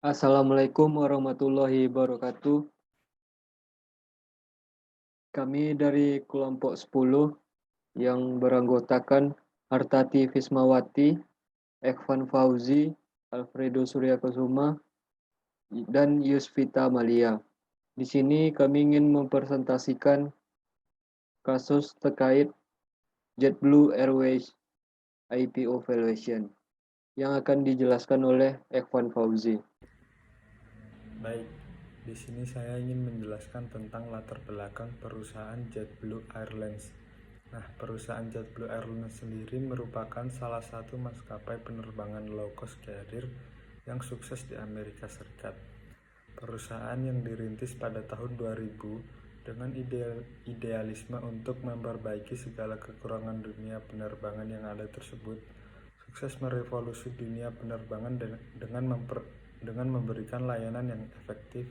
Assalamualaikum warahmatullahi wabarakatuh. Kami dari kelompok 10 yang beranggotakan Hartati Fismawati, Ekvan Fauzi, Alfredo Suryakusuma, dan Yusvita Malia. Di sini kami ingin mempresentasikan kasus terkait JetBlue Airways IPO valuation yang akan dijelaskan oleh Ekvan Fauzi. Baik, di sini saya ingin menjelaskan tentang latar belakang perusahaan JetBlue Airlines. Nah, perusahaan JetBlue Airlines sendiri merupakan salah satu maskapai penerbangan low cost carrier yang sukses di Amerika Serikat. Perusahaan yang dirintis pada tahun 2000 dengan idealisme untuk memperbaiki segala kekurangan dunia penerbangan yang ada tersebut, sukses merevolusi dunia penerbangan dengan memberikan layanan yang efektif,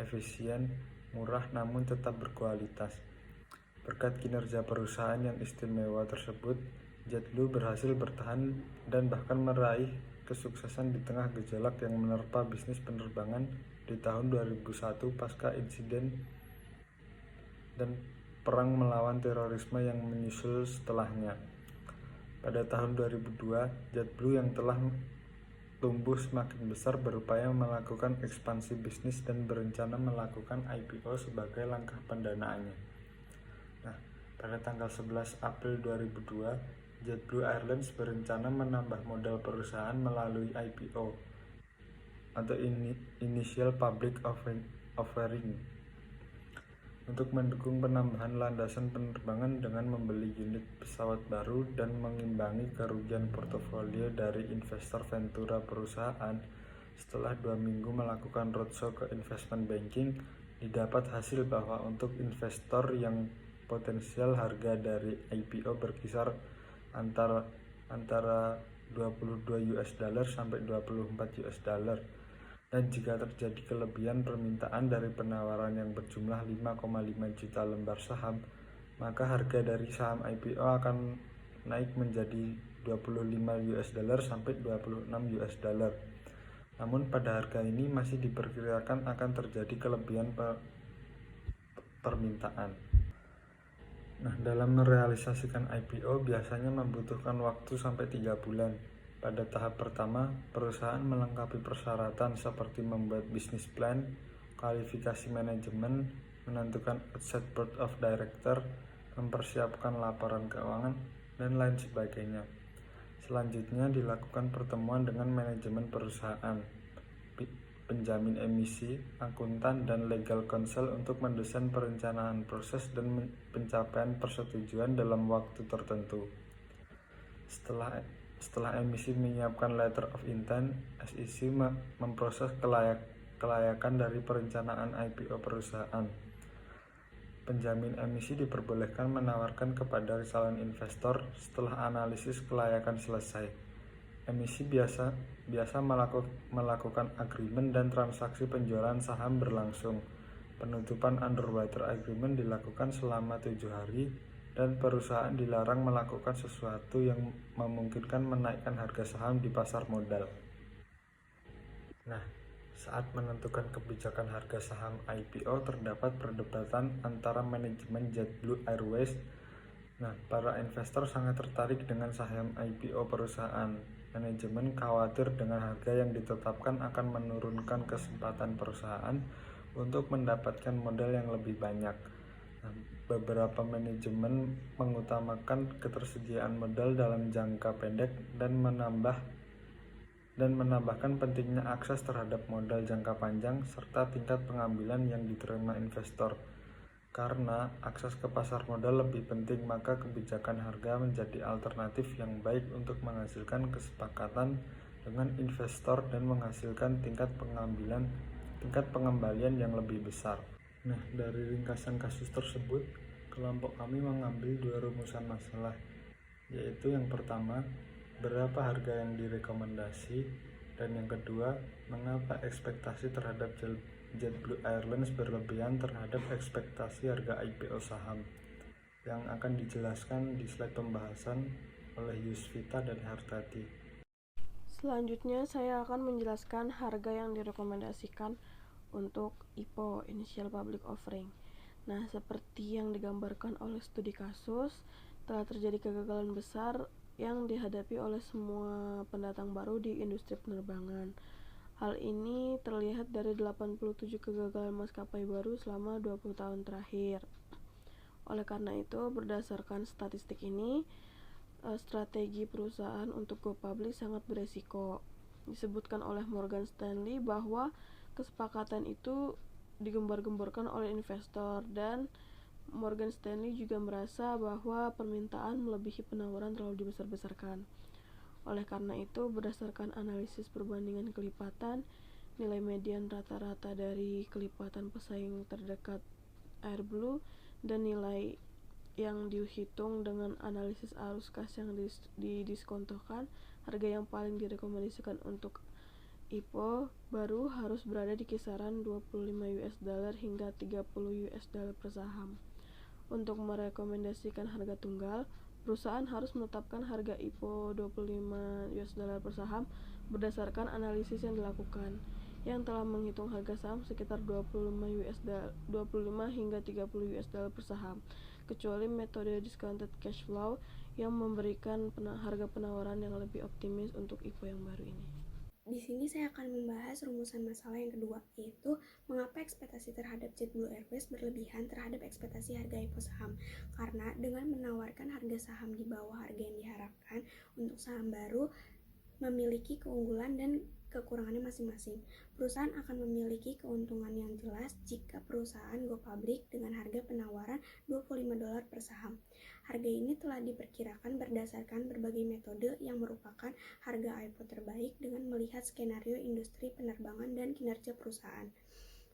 efisien, murah namun tetap berkualitas. Berkat kinerja perusahaan yang istimewa tersebut, JetBlue berhasil bertahan dan bahkan meraih kesuksesan di tengah gejolak yang menerpa bisnis penerbangan di tahun 2001 pasca insiden dan perang melawan terorisme yang menyusul setelahnya. Pada tahun 2002, JetBlue yang telah tumbuh semakin besar berupaya melakukan ekspansi bisnis dan berencana melakukan IPO sebagai langkah pendanaannya. Nah, pada tanggal 11 April 2002, JetBlue Airlines berencana menambah modal perusahaan melalui IPO atau Initial Public Offering untuk mendukung penambahan landasan penerbangan dengan membeli unit pesawat baru dan mengimbangi kerugian portofolio dari investor Ventura perusahaan. Setelah 2 minggu melakukan roadshow ke investment banking, didapat hasil bahwa untuk investor yang potensial harga dari IPO berkisar antara 22 US dollar sampai 24 US dollar. Dan jika terjadi kelebihan permintaan dari penawaran yang berjumlah 5,5 juta lembar saham, maka harga dari saham IPO akan naik menjadi 25 US dollar sampai 26 US dollar. Namun pada harga ini masih diperkirakan akan terjadi kelebihan permintaan. Nah, dalam merealisasikan IPO biasanya membutuhkan waktu sampai 3 bulan. Pada tahap pertama, perusahaan melengkapi persyaratan seperti membuat bisnis plan, kualifikasi manajemen, menentukan outside board of director, mempersiapkan laporan keuangan, dan lain sebagainya. Selanjutnya dilakukan pertemuan dengan manajemen perusahaan, penjamin emisi, akuntan, dan legal counsel untuk mendesain perencanaan proses dan pencapaian persetujuan dalam waktu tertentu. Setelah emisi menyiapkan letter of intent, SEC memproses kelayakan dari perencanaan IPO perusahaan. Penjamin emisi diperbolehkan menawarkan kepada calon investor setelah analisis kelayakan selesai. Emisi biasa melakukan agreement dan transaksi penjualan saham berlangsung. Penutupan underwriter agreement dilakukan selama 7 hari dan perusahaan dilarang melakukan sesuatu yang memungkinkan menaikkan harga saham di pasar modal. Nah, saat menentukan kebijakan harga saham IPO terdapat perdebatan antara manajemen JetBlue Airways. Nah, para investor sangat tertarik dengan saham IPO perusahaan. Manajemen khawatir dengan harga yang ditetapkan akan menurunkan kesempatan perusahaan untuk mendapatkan modal yang lebih banyak. Nah, beberapa manajemen mengutamakan ketersediaan modal dalam jangka pendek dan menambahkan pentingnya akses terhadap modal jangka panjang serta tingkat pengambilan yang diterima investor. Karena akses ke pasar modal lebih penting, maka kebijakan harga menjadi alternatif yang baik untuk menghasilkan kesepakatan dengan investor dan menghasilkan tingkat pengembalian yang lebih besar. Nah, dari ringkasan kasus tersebut, kelompok kami mengambil 2 rumusan masalah, yaitu yang pertama, berapa harga yang direkomendasi, dan yang kedua, mengapa ekspektasi terhadap JetBlue Airlines berlebihan terhadap ekspektasi harga IPO saham, yang akan dijelaskan di slide pembahasan oleh Yusvita dan Hartati. Selanjutnya saya akan menjelaskan harga yang direkomendasikan untuk IPO (Initial Public Offering). Nah, seperti yang digambarkan oleh studi kasus, telah terjadi kegagalan besar yang dihadapi oleh semua pendatang baru di industri penerbangan. Hal ini terlihat dari 87 kegagalan maskapai baru selama 20 tahun terakhir. Oleh karena itu, berdasarkan statistik ini, strategi perusahaan untuk go public sangat beresiko. Disebutkan oleh Morgan Stanley bahwa kesepakatan itu digembar-gemborkan oleh investor, dan Morgan Stanley juga merasa bahwa permintaan melebihi penawaran terlalu dibesar-besarkan. Oleh karena itu, berdasarkan analisis perbandingan kelipatan, nilai median rata-rata dari kelipatan pesaing terdekat Airblue dan nilai yang dihitung dengan analisis arus kas yang didiskontokan, harga yang paling direkomendasikan untuk IPO baru harus berada di kisaran $25 hingga $30 per saham. Untuk merekomendasikan harga tunggal, perusahaan harus menetapkan harga IPO $25 per saham berdasarkan analisis yang dilakukan, yang telah menghitung harga saham sekitar $25 hingga $30 per saham, kecuali metode discounted cash flow yang memberikan harga penawaran yang lebih optimis untuk IPO yang baru ini. Di sini saya akan membahas rumusan masalah yang kedua, yaitu mengapa ekspektasi terhadap JetBlue Airways berlebihan terhadap ekspektasi harga IPO saham. Karena dengan menawarkan harga saham di bawah harga yang diharapkan, untuk saham baru memiliki keunggulan dan kekurangannya masing-masing. Perusahaan akan memiliki keuntungan yang jelas jika perusahaan go public dengan harga penawaran $25 per saham. Harga ini telah diperkirakan berdasarkan berbagai metode yang merupakan harga IPO terbaik dengan melihat skenario industri penerbangan dan kinerja perusahaan.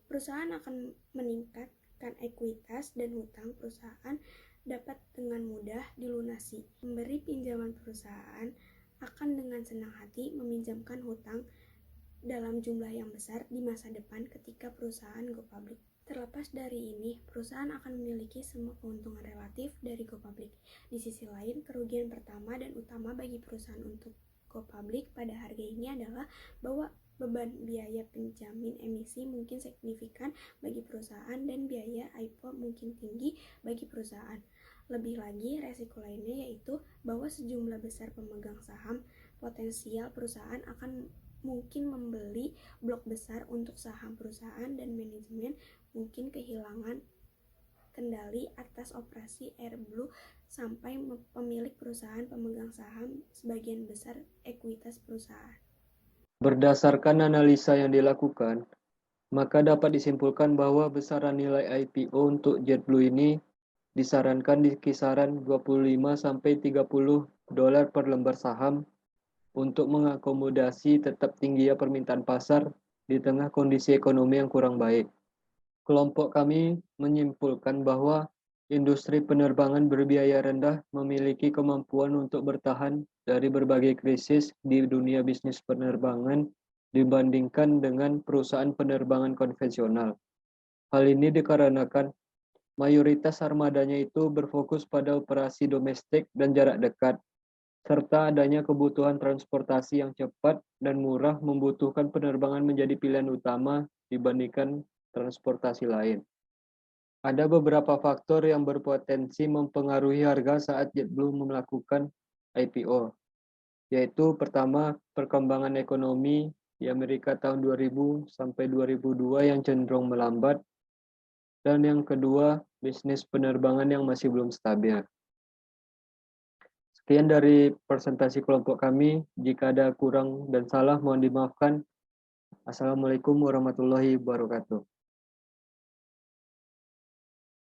Perusahaan akan meningkatkan ekuitas dan hutang perusahaan dapat dengan mudah dilunasi. Pemberi pinjaman perusahaan akan dengan senang hati meminjamkan hutang dalam jumlah yang besar di masa depan ketika perusahaan go public. Terlepas dari ini, perusahaan akan memiliki semua keuntungan relatif dari go public. Di sisi lain, kerugian pertama dan utama bagi perusahaan untuk go public pada harga ini adalah bahwa beban biaya penjamin emisi mungkin signifikan bagi perusahaan dan biaya IPO mungkin tinggi bagi perusahaan. Lebih lagi, resiko lainnya yaitu bahwa sejumlah besar pemegang saham potensial perusahaan akan mungkin membeli blok besar untuk saham perusahaan dan manajemen mungkin kehilangan kendali atas operasi Airblue sampai pemilik perusahaan pemegang saham sebagian besar ekuitas perusahaan. Berdasarkan analisa yang dilakukan, maka dapat disimpulkan bahwa besaran nilai IPO untuk JetBlue ini disarankan di kisaran $25–30 per lembar saham untuk mengakomodasi tetap tingginya permintaan pasar di tengah kondisi ekonomi yang kurang baik. Kelompok kami menyimpulkan bahwa industri penerbangan berbiaya rendah memiliki kemampuan untuk bertahan dari berbagai krisis di dunia bisnis penerbangan dibandingkan dengan perusahaan penerbangan konvensional. Hal ini dikarenakan mayoritas armadanya itu berfokus pada operasi domestik dan jarak dekat, serta adanya kebutuhan transportasi yang cepat dan murah membutuhkan penerbangan menjadi pilihan utama dibandingkan transportasi lain. Ada beberapa faktor yang berpotensi mempengaruhi harga saat JetBlue melakukan IPO, yaitu pertama, perkembangan ekonomi di Amerika tahun 2000 sampai 2002 yang cenderung melambat, dan yang kedua, bisnis penerbangan yang masih belum stabil. Sekian dari presentasi kelompok kami. Jika ada kurang dan salah, mohon dimaafkan. Assalamualaikum warahmatullahi wabarakatuh.